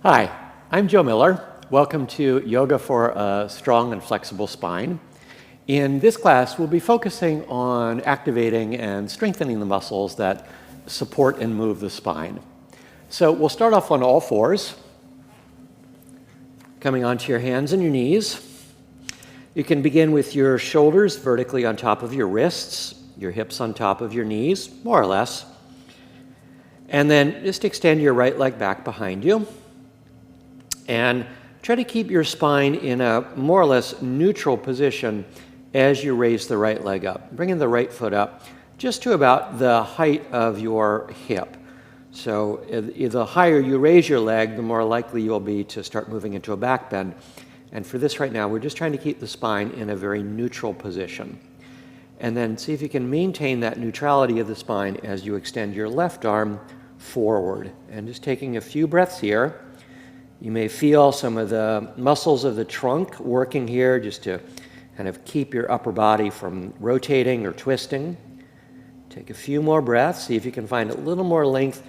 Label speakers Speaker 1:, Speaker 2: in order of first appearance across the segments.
Speaker 1: Hi, I'm Joe Miller. Welcome to Yoga for a Strong and Flexible Spine. In this class, we'll be focusing on activating and strengthening the muscles that support and move the spine. So we'll start off on all fours, coming onto your hands and your knees. You can begin with your shoulders vertically on top of your wrists, your hips on top of your knees, more or less. And then just extend your right leg back behind you. And try to keep your spine in a more or less neutral position as you raise the right leg up. Bringing the right foot up just to about the height of your hip. So the higher you raise your leg, the more likely you'll be to start moving into a back bend. And for this right now, we're just trying to keep the spine in a very neutral position. And then see if you can maintain that neutrality of the spine as you extend your left arm forward. And just taking a few breaths here. You may feel some of the muscles of the trunk working here just to kind of keep your upper body from rotating or twisting. Take a few more breaths. See if you can find a little more length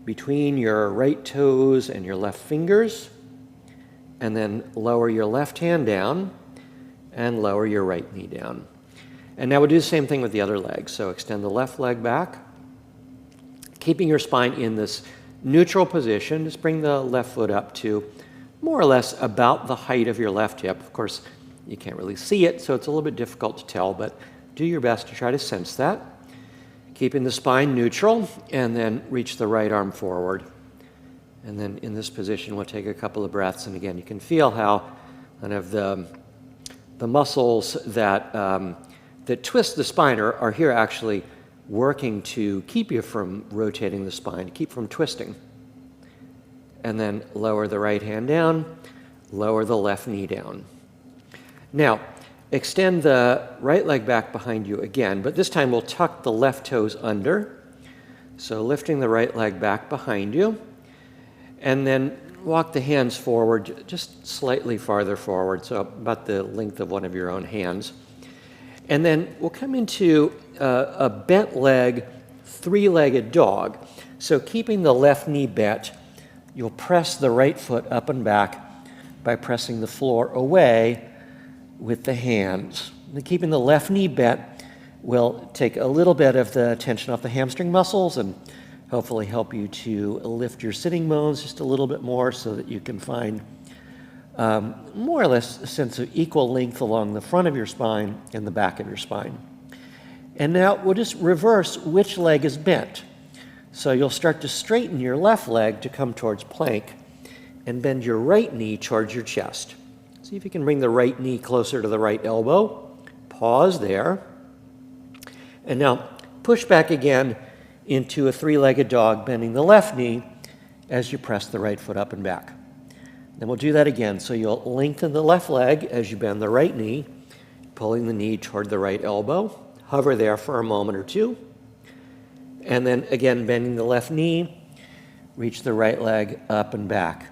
Speaker 1: between your right toes and your left fingers. And then lower your left hand down and lower your right knee down. And now we'll do the same thing with the other leg. So extend the left leg back, keeping your spine in this neutral position. Just bring the left foot up to more or less about the height of your left hip. Of course, you can't really see it, so it's a little bit difficult to tell, but do your best to try to sense that. Keeping the spine neutral, and then reach the right arm forward. And then in this position, we'll take a couple of breaths, and again, you can feel how kind of the muscles that, that twist the spine are here actually working to keep you from rotating the spine, keep from twisting. And then lower the right hand down, lower the left knee down. Now, extend the right leg back behind you again, but this time we'll tuck the left toes under. So lifting the right leg back behind you, and then walk the hands forward, just slightly farther forward, so about the length of one of your own hands. And then we'll come into a bent leg, three-legged dog. So keeping the left knee bent, you'll press the right foot up and back by pressing the floor away with the hands. And keeping the left knee bent will take a little bit of the tension off the hamstring muscles and hopefully help you to lift your sitting bones just a little bit more so that you can find more or less a sense of equal length along the front of your spine and the back of your spine. And now we'll just reverse which leg is bent. So you'll start to straighten your left leg to come towards plank and bend your right knee towards your chest. See if you can bring the right knee closer to the right elbow. Pause there. And now push back again into a three-legged dog, bending the left knee as you press the right foot up and back. Then we'll do that again. So you'll lengthen the left leg as you bend the right knee, pulling the knee toward the right elbow. Hover there for a moment or two. And then again, bending the left knee, reach the right leg up and back.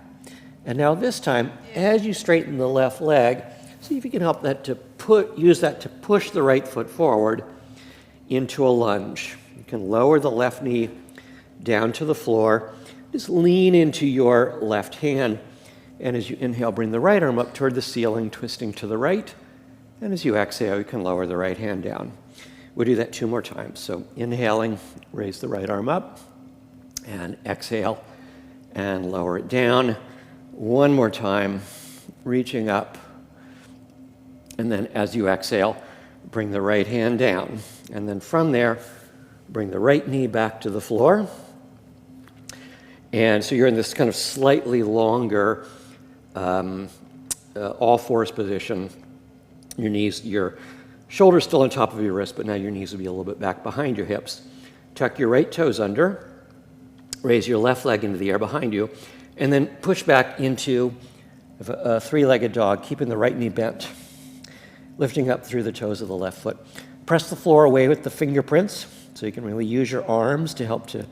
Speaker 1: And now this time, as you straighten the left leg, see if you can help that to use that to push the right foot forward into a lunge. You can lower the left knee down to the floor. Just lean into your left hand. And as you inhale, bring the right arm up toward the ceiling, twisting to the right. And as you exhale, you can lower the right hand down. We'll do that 2 more times. So inhaling, raise the right arm up. And exhale, and lower it down. 1 more time, reaching up. And then as you exhale, bring the right hand down. And then from there, bring the right knee back to the floor. And so you're in this kind of slightly longer all fours position. Your shoulders still on top of your wrist, but now your knees will be a little bit back behind your hips. Tuck your right toes under, raise your left leg into the air behind you, and then push back into a three-legged dog, keeping the right knee bent, lifting up through the toes of the left foot. Press the floor away with the fingerprints, so you can really use your arms to help to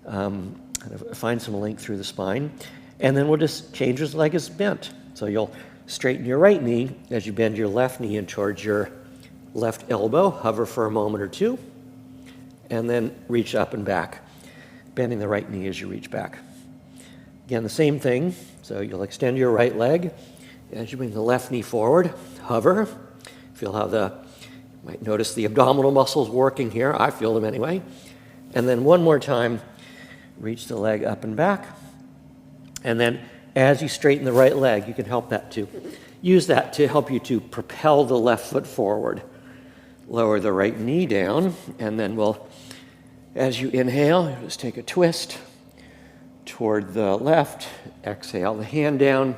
Speaker 1: kind of find some length through the spine. And then we'll just change your leg is bent. So you'll straighten your right knee as you bend your left knee in towards your left elbow. Hover for a moment or two. And then reach up and back, bending the right knee as you reach back. Again, the same thing. So you'll extend your right leg. As you bring the left knee forward, hover. Feel how you might notice the abdominal muscles working here. I feel them anyway. And then one more time, reach the leg up and back. And then as you straighten the right leg, you can use that to help you to propel the left foot forward. Lower the right knee down, and then as you inhale, you just take a twist toward the left. Exhale the hand down.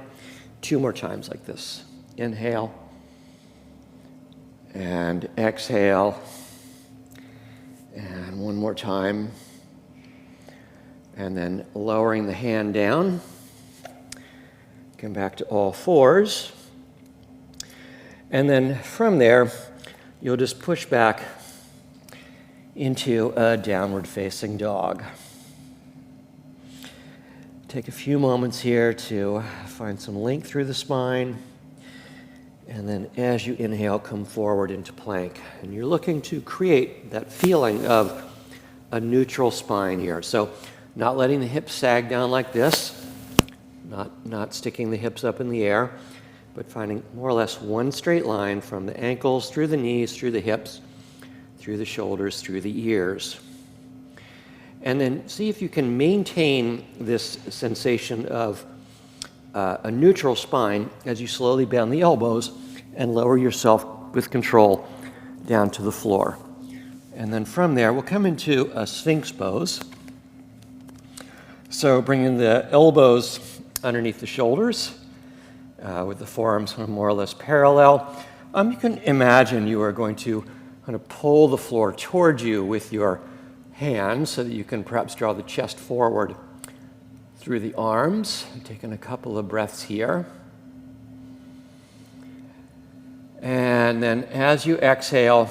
Speaker 1: 2 more times like this. Inhale and exhale. And one more time. And then lowering the hand down. Come back to all fours. And then from there, you'll just push back into a downward facing dog. Take a few moments here to find some length through the spine. And then as you inhale, come forward into plank. And you're looking to create that feeling of a neutral spine here. So not letting the hips sag down like this, not sticking the hips up in the air, but finding more or less one straight line from the ankles, through the knees, through the hips, through the shoulders, through the ears. And then see if you can maintain this sensation of a neutral spine as you slowly bend the elbows and lower yourself with control down to the floor. And then from there, we'll come into a sphinx pose. So bringing the elbows underneath the shoulders, with the forearms more or less parallel. You can imagine you are going to kind of pull the floor towards you with your hands so that you can perhaps draw the chest forward through the arms. Taking a couple of breaths here. And then as you exhale,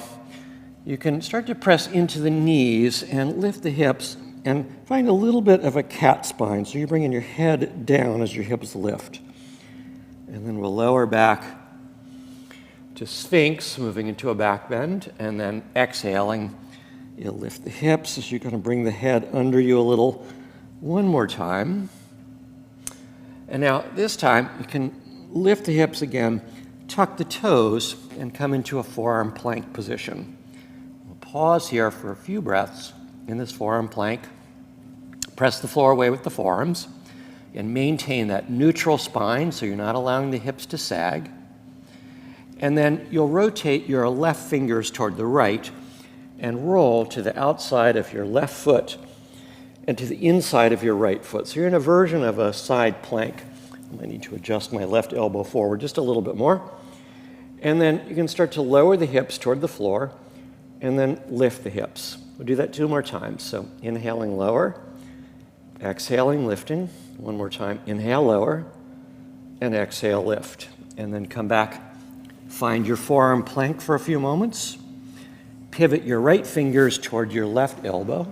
Speaker 1: you can start to press into the knees and lift the hips and find a little bit of a cat spine. So you're bringing your head down as your hips lift. And then we'll lower back to sphinx, moving into a back bend, and then exhaling. You'll lift the hips as you're going to bring the head under you a little. One more time. And now this time you can lift the hips again, tuck the toes, and come into a forearm plank position. We'll pause here for a few breaths in this forearm plank. Press the floor away with the forearms. And maintain that neutral spine so you're not allowing the hips to sag. And then you'll rotate your left fingers toward the right and roll to the outside of your left foot and to the inside of your right foot. So you're in a version of a side plank. I might need to adjust my left elbow forward just a little bit more. And then you can start to lower the hips toward the floor and then lift the hips. We'll do that 2 more times. So inhaling, lower. Exhaling, lifting. One more time. Inhale, lower. And exhale, lift. And then come back. Find your forearm plank for a few moments. Pivot your right fingers toward your left elbow.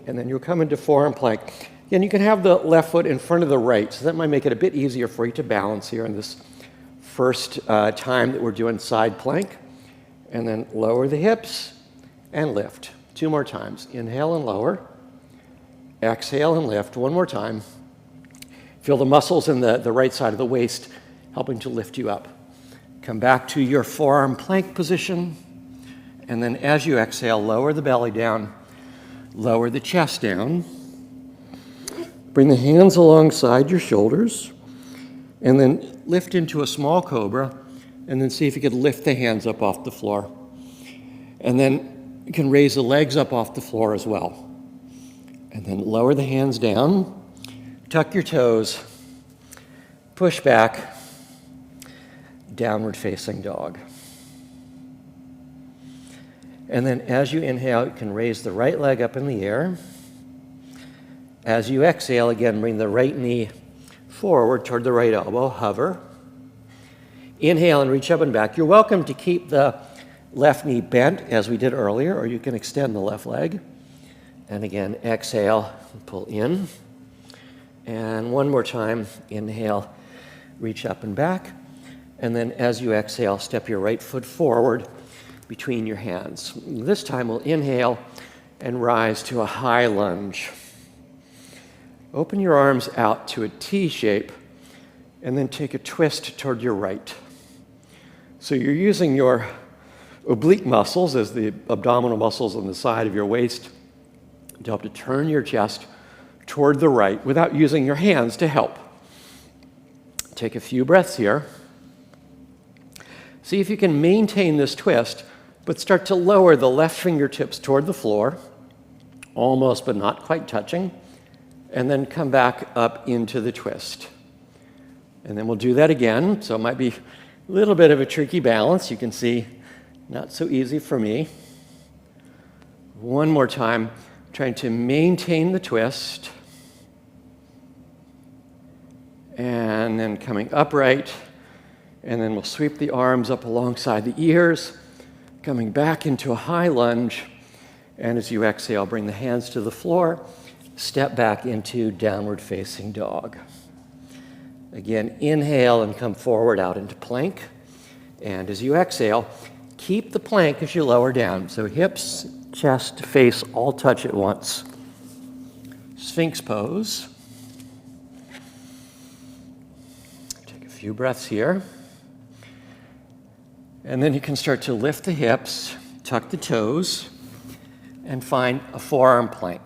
Speaker 1: And then you'll come into forearm plank. And you can have the left foot in front of the right. So that might make it a bit easier for you to balance here in this first time that we're doing side plank. And then lower the hips and lift. 2 more times. Inhale and lower. Exhale and lift. One more time. Feel the muscles in the right side of the waist helping to lift you up. Come back to your forearm plank position. And then as you exhale, lower the belly down. Lower the chest down. Bring the hands alongside your shoulders. And then lift into a small cobra. And then see if you could lift the hands up off the floor. And then you can raise the legs up off the floor as well. And then lower the hands down, tuck your toes, push back, downward facing dog. And then as you inhale, you can raise the right leg up in the air. As you exhale, again, bring the right knee forward toward the right elbow, hover. Inhale and reach up and back. You're welcome to keep the left knee bent as we did earlier, or you can extend the left leg. And again, exhale, pull in. And one more time, inhale, reach up and back. And then as you exhale, step your right foot forward between your hands. This time we'll inhale and rise to a high lunge. open your arms out to a T shape, and then take a twist toward your right. So you're using your oblique muscles as the abdominal muscles on the side of your waist to help to turn your chest toward the right without using your hands to help. Take a few breaths here. See if you can maintain this twist, but start to lower the left fingertips toward the floor, almost but not quite touching, and then come back up into the twist. And then we'll do that again. So it might be a little bit of a tricky balance. You can see, not so easy for me. One more time, trying to maintain the twist. And then coming upright. And then we'll sweep the arms up alongside the ears, coming back into a high lunge. And as you exhale, bring the hands to the floor. Step back into downward facing dog. Again, inhale and come forward out into plank. And as you exhale, keep the plank as you lower down. So hips, chest, face all touch at once. Sphinx pose. Take a few breaths here. And then you can start to lift the hips, tuck the toes, and find a forearm plank,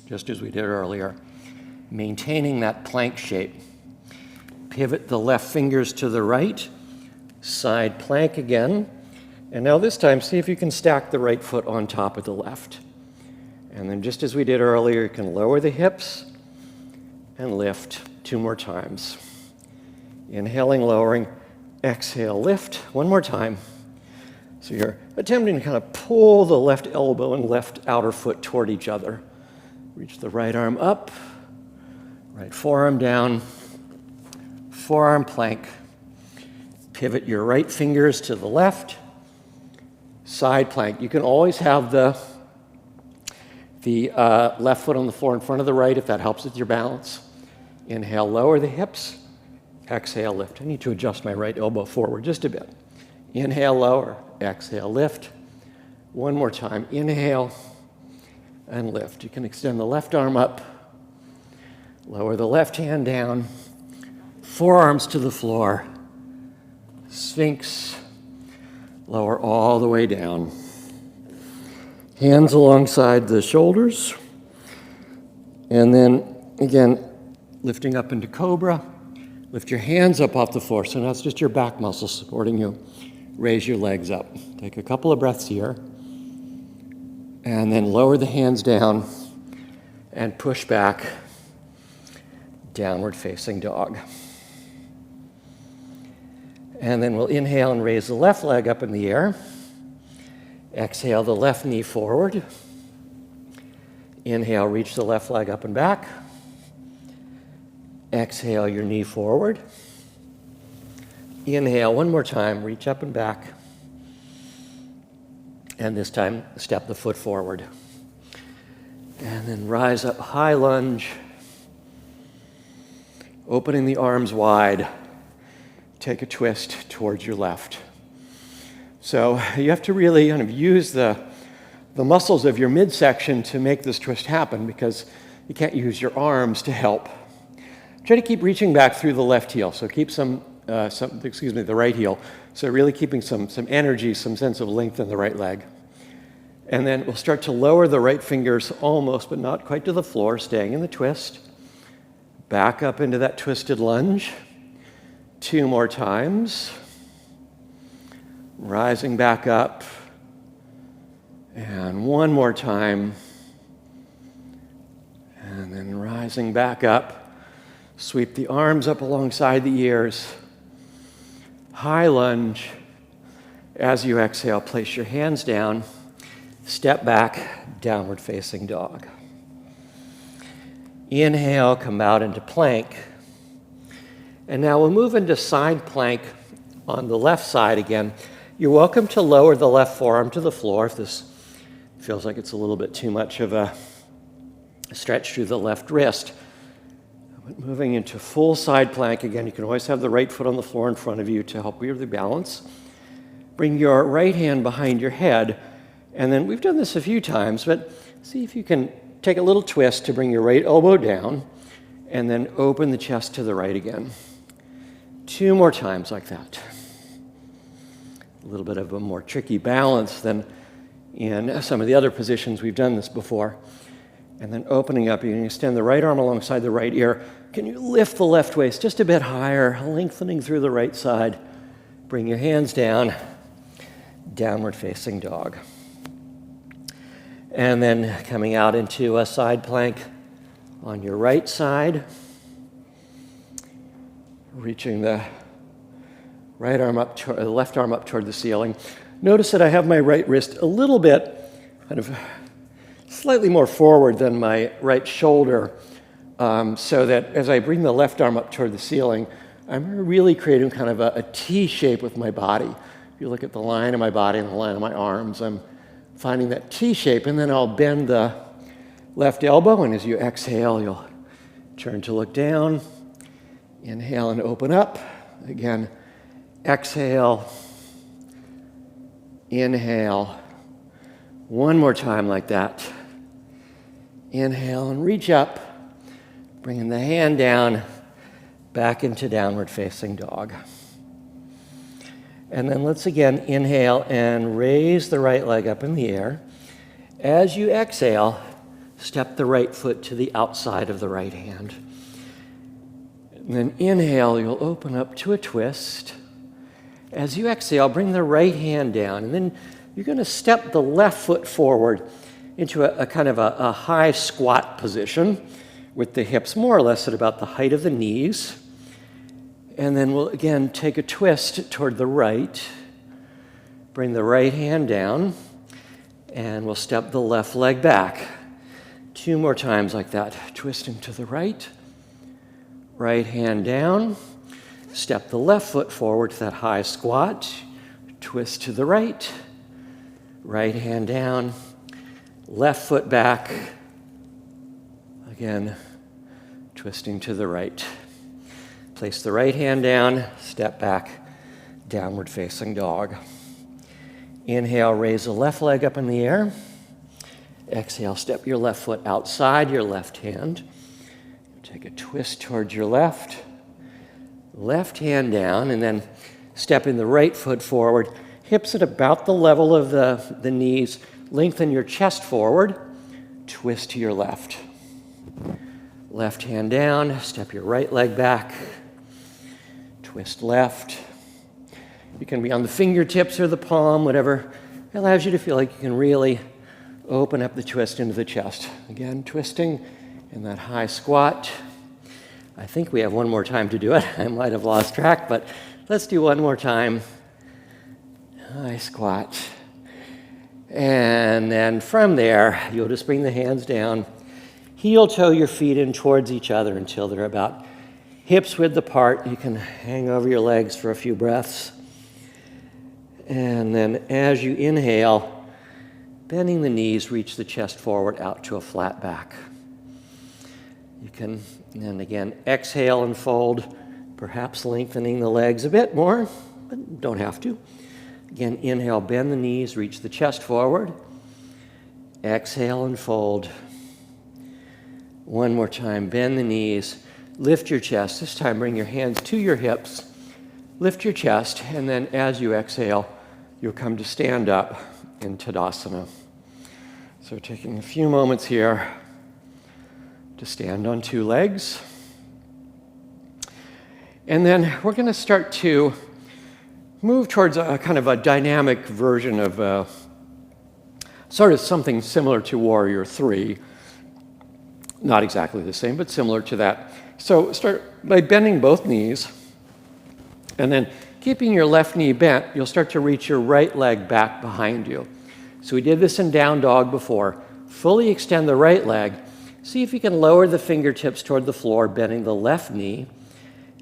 Speaker 1: just as we did earlier. Maintaining that plank shape. Pivot the left fingers to the right, side plank again. And now this time, see if you can stack the right foot on top of the left. And then just as we did earlier, you can lower the hips and lift 2 more times. Inhaling, lowering, exhale, lift 1 more time. So you're attempting to kind of pull the left elbow and left outer foot toward each other. Reach the right arm up, right forearm down, forearm plank. Pivot your right fingers to the left, side plank. You can always have the left foot on the floor in front of the right if that helps with your balance. Inhale, lower the hips. Exhale, lift. I need to adjust my right elbow forward just a bit. Inhale, lower. Exhale, lift. 1 more time. Inhale and lift. You can extend the left arm up. Lower the left hand down. Forearms to the floor. Sphinx. Lower all the way down. Hands alongside the shoulders. And then, again, lifting up into cobra. Lift your hands up off the floor. So now it's just your back muscles supporting you. Raise your legs up. Take a couple of breaths here. And then lower the hands down and push back. Downward facing dog. And then we'll inhale and raise the left leg up in the air. Exhale the left knee forward. Inhale, reach the left leg up and back. Exhale your knee forward. Inhale 1 more time, reach up and back. And this time, step the foot forward. And then rise up, high lunge. Opening the arms wide. Take a twist towards your left. So you have to really kind of use the muscles of your midsection to make this twist happen because you can't use your arms to help. Try to keep reaching back through the left heel. So keep the right heel. So really keeping some energy, some sense of length in the right leg. And then we'll start to lower the right fingers almost, but not quite to the floor, staying in the twist. Back up into that twisted lunge. 2 more times. Rising back up. And 1 more time. And then rising back up. Sweep the arms up alongside the ears. High lunge. As you exhale, place your hands down. Step back, downward facing dog. Inhale, come out into plank. And now we'll move into side plank on the left side again. You're welcome to lower the left forearm to the floor if this feels like it's a little bit too much of a stretch through the left wrist. But moving into full side plank again, you can always have the right foot on the floor in front of you to help you with the balance. Bring your right hand behind your head, and then we've done this a few times, but see if you can take a little twist to bring your right elbow down, and then open the chest to the right again. 2 more times like that. A little bit of a more tricky balance than in some of the other positions we've done this before. And then opening up, you can extend the right arm alongside the right ear. Can you lift the left waist just a bit higher, lengthening through the right side? Bring your hands down, downward facing dog. And then coming out into a side plank on your right side, reaching the right arm up, the left arm up toward the ceiling. Notice that I have my right wrist a little bit kind of slightly more forward than my right shoulder, so that as I bring the left arm up toward the ceiling, I'm really creating kind of a T shape with my body. If you look at the line of my body and the line of my arms, I'm finding that T shape, and then I'll bend the left elbow, and as you exhale, you'll turn to look down, inhale and open up. Again, exhale, inhale. One more time like that. Inhale and reach up, bringing the hand down, back into downward facing dog. And then let's again inhale and raise the right leg up in the air. As you exhale, step the right foot to the outside of the right hand. And then inhale, you'll open up to a twist. As you exhale, bring the right hand down, and then you're going to step the left foot forward into a kind of a high squat position with the hips more or less at about the height of the knees. And then we'll again take a twist toward the right. Bring the right hand down, and we'll step the left leg back. 2 more times like that. Twisting to the right. Right hand down. Step the left foot forward to that high squat. Twist to the right. Right hand down. Left foot back. Again, twisting to the right. Place the right hand down, step back, downward facing dog. Inhale, raise the left leg up in the air. Exhale, step your left foot outside your left hand. Take a twist towards your left. Left hand down, and then stepping the right foot forward. Hips at about the level of the knees. Lengthen your chest forward. Twist to your left. Left hand down, step your right leg back. Twist left. You can be on the fingertips or the palm, whatever allows you to feel like you can really open up the twist into the chest. Again, twisting in that high squat. I think we have one more time to do it. I might have lost track, but let's do one more time. High squat. And then from there, you'll just bring the hands down. Heel toe your feet in towards each other until they're about hips width apart. You can hang over your legs for a few breaths. And then as you inhale, bending the knees, reach the chest forward out to a flat back. You can then again exhale and fold, perhaps lengthening the legs a bit more, but don't have to. Again, inhale, bend the knees, reach the chest forward. Exhale and fold. One more time, bend the knees, lift your chest. This time, bring your hands to your hips, lift your chest, and then as you exhale, you'll come to stand up in Tadasana. So taking a few moments here to stand on 2 legs. And then we're going to start to move towards a kind of a dynamic version of sort of something similar to Warrior 3. Not exactly the same, but similar to that. So start by bending both knees, and then keeping your left knee bent, you'll start to reach your right leg back behind you. So we did this in down dog before. Fully extend the right leg. See if you can lower the fingertips toward the floor, bending the left knee,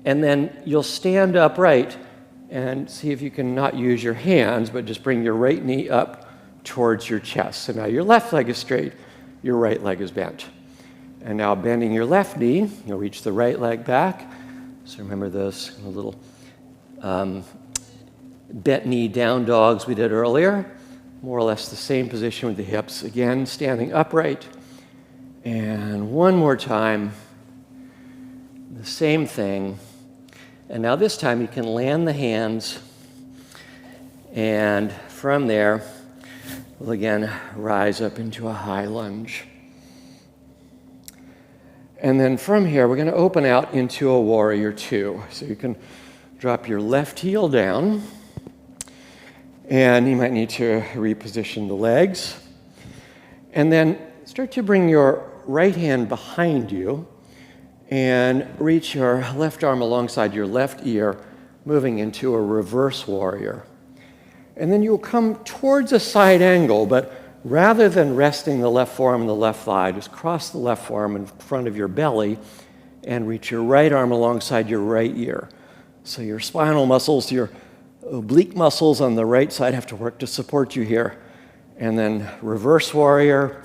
Speaker 1: and then you'll stand upright and see if you can not use your hands, but just bring your right knee up towards your chest. So now your left leg is straight, your right leg is bent. And now bending your left knee, you'll reach the right leg back. So remember those little bent knee down dogs we did earlier. More or less the same position with the hips. Again, standing upright. And one more time, the same thing. And now this time you can land the hands, and from there, we'll again rise up into a high lunge. And then from here, we're going to open out into a warrior two. So you can drop your left heel down, and you might need to reposition the legs. And then start to bring your right hand behind you and reach your left arm alongside your left ear, moving into a reverse warrior. And then you'll come towards a side angle, but rather than resting the left forearm on the left thigh, just cross the left forearm in front of your belly and reach your right arm alongside your right ear. So your spinal muscles, your oblique muscles on the right side have to work to support you here. And then reverse warrior,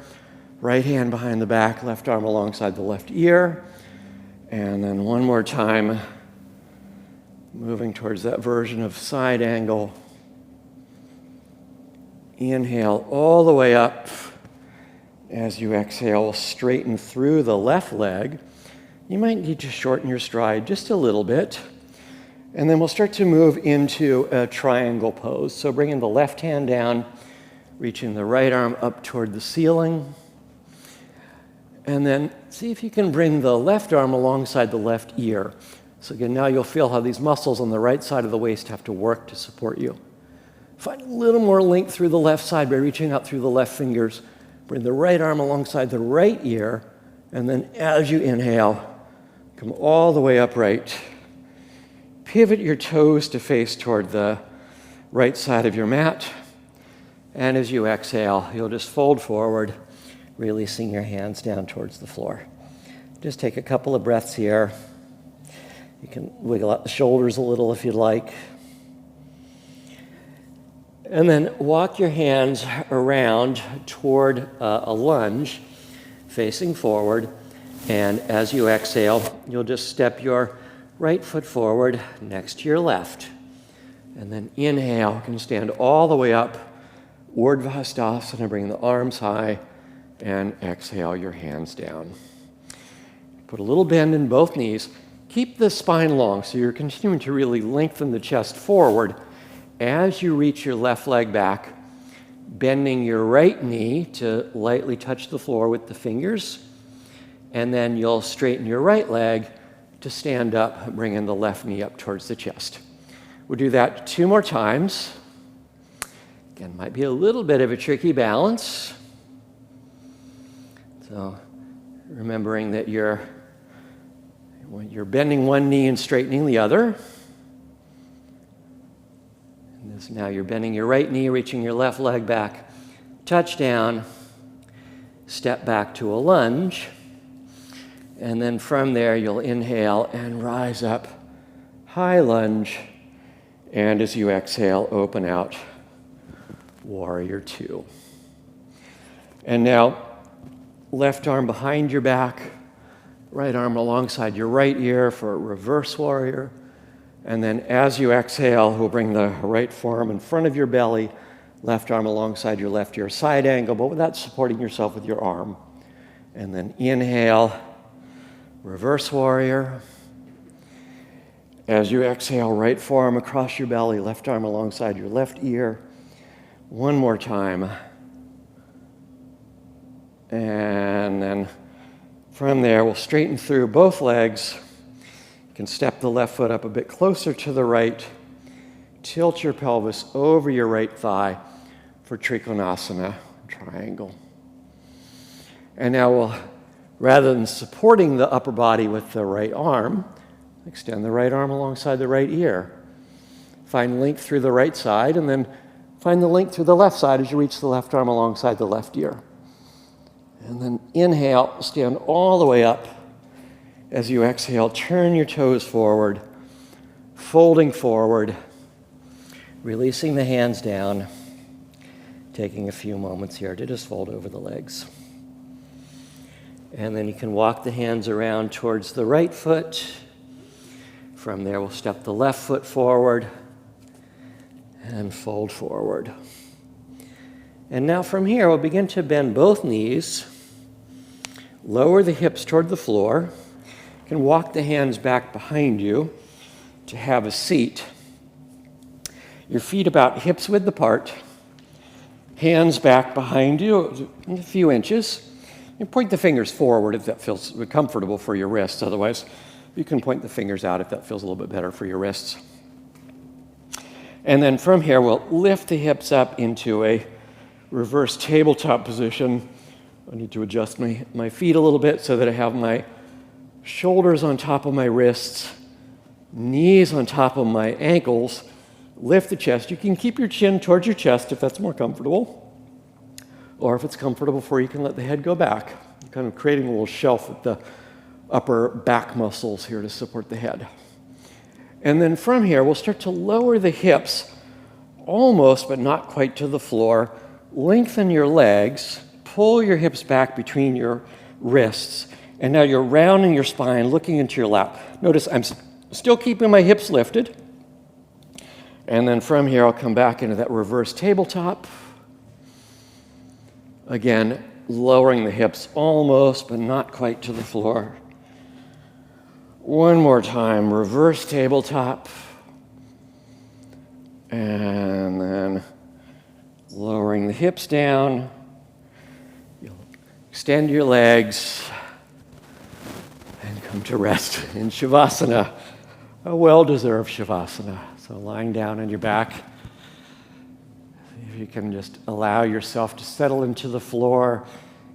Speaker 1: right hand behind the back, left arm alongside the left ear. And then one more time, moving towards that version of side angle. Inhale all the way up. As you exhale, straighten through the left leg. You might need to shorten your stride just a little bit. And then we'll start to move into a triangle pose. So bringing the left hand down, reaching the right arm up toward the ceiling. And then see if you can bring the left arm alongside the left ear. So again, now you'll feel how these muscles on the right side of the waist have to work to support you. Find a little more length through the left side by reaching out through the left fingers. Bring the right arm alongside the right ear, and then as you inhale, come all the way upright. Pivot your toes to face toward the right side of your mat. And as you exhale, you'll just fold forward, releasing your hands down towards the floor. Just take a couple of breaths here. You can wiggle out the shoulders a little if you'd like. And then walk your hands around toward a lunge, facing forward. And as you exhale, you'll just step your right foot forward next to your left. And then inhale, you can stand all the way up, Urdhva Hastasana, bring the arms high, and exhale your hands down. Put a little bend in both knees. Keep the spine long, so you're continuing to really lengthen the chest forward. As you reach your left leg back, bending your right knee to lightly touch the floor with the fingers, and then you'll straighten your right leg to stand up, bringing the left knee up towards the chest. We'll do that 2 more times. Again, might be a little bit of a tricky balance. So remembering that you're bending one knee and straightening the other. Now you're bending your right knee, reaching your left leg back, touch down, step back to a lunge, and then from there you'll inhale and rise up, high lunge, and as you exhale, open out, warrior two. And now, left arm behind your back, right arm alongside your right ear for a reverse warrior. And then as you exhale, we'll bring the right forearm in front of your belly, left arm alongside your left ear, side angle, but without supporting yourself with your arm. And then inhale, reverse warrior. As you exhale, right forearm across your belly, left arm alongside your left ear. One more time. And then from there, we'll straighten through both legs. You can step the left foot up a bit closer to the right. Tilt your pelvis over your right thigh for Trikonasana, triangle. And now we'll, rather than supporting the upper body with the right arm, extend the right arm alongside the right ear. Find length through the right side, and then find the length through the left side as you reach the left arm alongside the left ear. And then inhale, stand all the way up. As you exhale, turn your toes forward, folding forward, releasing the hands down, taking a few moments here to just fold over the legs. And then you can walk the hands around towards the right foot. From there, we'll step the left foot forward and fold forward. And now from here, we'll begin to bend both knees. Lower the hips toward the floor. You can walk the hands back behind you to have a seat. Your feet about hips width apart. Hands back behind you a few inches. You point the fingers forward if that feels comfortable for your wrists. Otherwise, you can point the fingers out if that feels a little bit better for your wrists. And then from here, we'll lift the hips up into a reverse tabletop position. I need to adjust my feet a little bit so that I have my shoulders on top of my wrists, knees on top of my ankles. Lift the chest. You can keep your chin towards your chest if that's more comfortable. Or if it's comfortable for you, you can let the head go back. Kind of creating a little shelf with the upper back muscles here to support the head. And then from here, we'll start to lower the hips almost, but not quite to the floor. Lengthen your legs. Pull your hips back between your wrists. And now you're rounding your spine, looking into your lap. Notice I'm still keeping my hips lifted. And then from here, I'll come back into that reverse tabletop. Again, lowering the hips almost, but not quite to the floor. One more time, reverse tabletop. And then lowering the hips down. You'll extend your legs and come to rest in shavasana, a well-deserved shavasana. So lying down on your back, if you can just allow yourself to settle into the floor.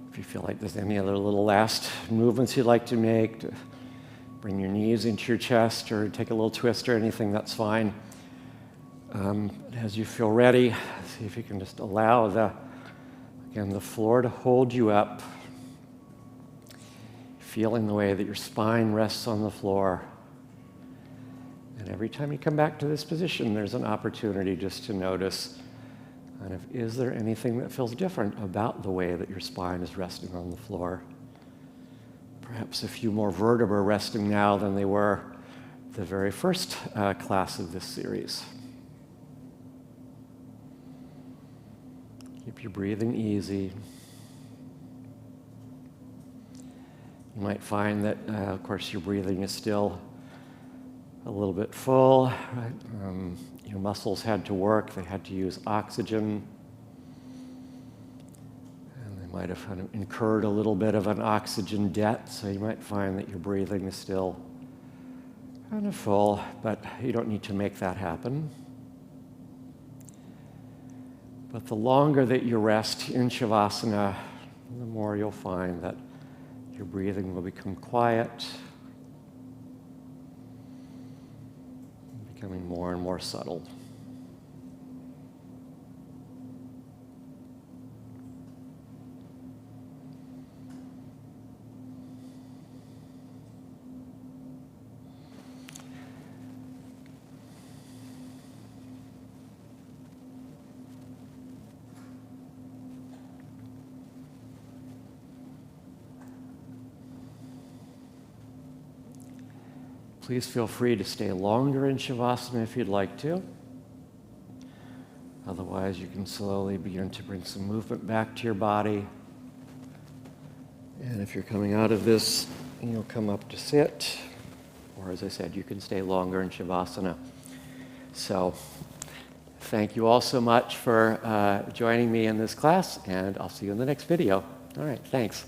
Speaker 1: If you feel like there's any other little last movements you'd like to make, to bring your knees into your chest or take a little twist or anything, that's fine. As you feel ready, see if you can just allow the floor to hold you up, feeling the way that your spine rests on the floor. And every time you come back to this position, there's an opportunity just to notice, kind of, is there anything that feels different about the way that your spine is resting on the floor? Perhaps a few more vertebrae resting now than they were the very first class of this series. Keep your breathing easy. You might find that, of course, your breathing is still a little bit full, right? Your muscles had to work, they had to use oxygen, and they might have kind of incurred a little bit of an oxygen debt, so you might find that your breathing is still kind of full, but you don't need to make that happen. But the longer that you rest in shavasana, the more you'll find that your breathing will become quiet, becoming more and more subtle. Please feel free to stay longer in shavasana if you'd like to. Otherwise, you can slowly begin to bring some movement back to your body. And if you're coming out of this, you'll come up to sit. Or as I said, you can stay longer in shavasana. So thank you all so much for joining me in this class, and I'll see you in the next video. All right, thanks.